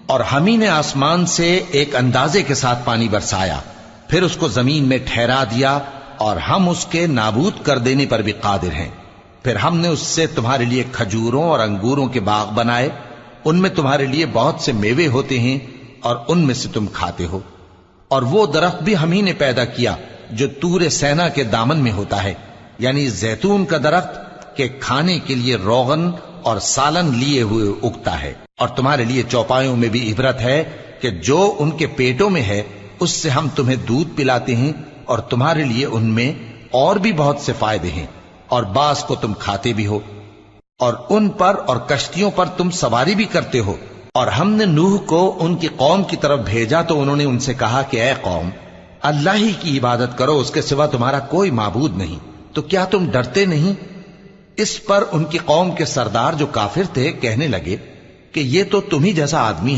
اور ہم ہی نے آسمان سے ایک اندازے کے ساتھ پانی برسایا، پھر اس کو زمین میں ٹھہرا دیا، اور ہم اس کے نابود کر دینے پر بھی قادر ہیں۔ پھر ہم نے اس سے تمہارے لیے کھجوروں اور انگوروں کے باغ بنائے، ان میں تمہارے لیے بہت سے میوے ہوتے ہیں اور ان میں سے تم کھاتے ہو۔ اور وہ درخت بھی ہم ہی نے پیدا کیا جو طور سینا کے دامن میں ہوتا ہے، یعنی زیتون کا درخت کہ کھانے کے لیے روغن اور سالن لیے ہوئے اگتا ہے۔ اور تمہارے لیے چوپایوں میں بھی عبرت ہے کہ جو ان کے پیٹوں میں ہے اس سے ہم تمہیں دودھ پلاتے ہیں، اور تمہارے لیے ان میں اور بھی بہت سے فائدے ہیں، اور بعض کو تم کھاتے بھی ہو، اور ان پر اور کشتیوں پر تم سواری بھی کرتے ہو۔ اور ہم نے نوح کو ان کی قوم کی طرف بھیجا تو انہوں نے ان سے کہا کہ اے قوم، اللہ ہی کی عبادت کرو، اس کے سوا تمہارا کوئی معبود نہیں، تو کیا تم ڈرتے نہیں؟ اس پر ان کی قوم کے سردار جو کافر تھے کہنے لگے کہ یہ تو تم ہی جیسا آدمی ہے۔